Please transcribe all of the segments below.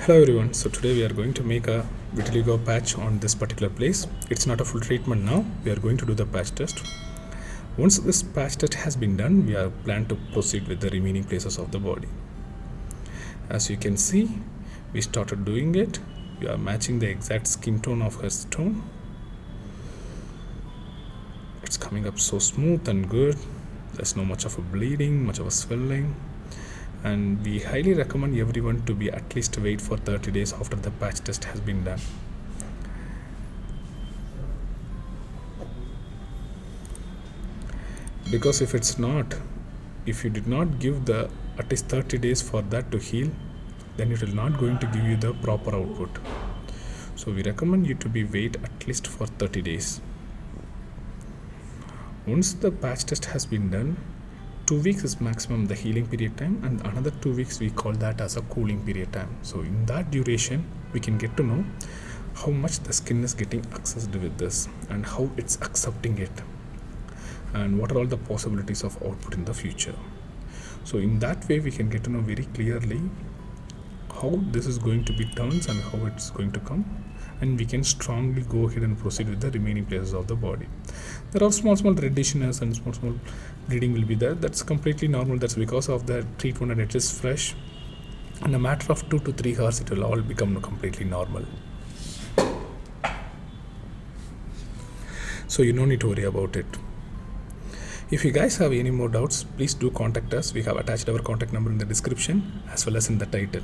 Hello everyone, so today we are going to make a vitiligo patch on this particular place. It's not a full treatment now, we are going to do the patch test. Once this patch test has been done, we are planned to proceed with the remaining places of the body. As you can see, we started doing it. We are matching the exact skin tone of her tone. It's coming up so smooth and good. There's no much of a bleeding, much of a swelling. And we highly recommend everyone to be at least wait for 30 days after the patch test has been done. Because if you did not give the at least 30 days for that to heal, then it will not going to give you the proper output. So we recommend you to be wait at least for 30 days. Once the patch test has been done, 2 weeks is maximum the healing period time, and another 2 weeks we call that as a cooling period time. So in that duration we can get to know how much the skin is getting accessed with this and how it's accepting it, and what are all the possibilities of output in the future. So in that way we can get to know very clearly how this is going to be turns and how it's going to come, and we can strongly go ahead and proceed with the remaining places of the body. There are small reddishness and small bleeding will be there. That's completely normal. That's because of the treatment and it is fresh. In a matter of 2 to 3 hours it will all become completely normal. So you don't need to worry about it. If you guys have any more doubts, please do contact us. We have attached our contact number in the description as well as in the title.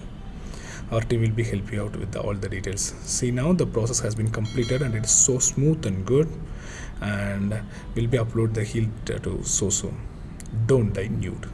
Our team will be help you out with all the details. See, now the process has been completed and it is so smooth and good, and we'll be upload the heal tattoo so soon. Don't die nude.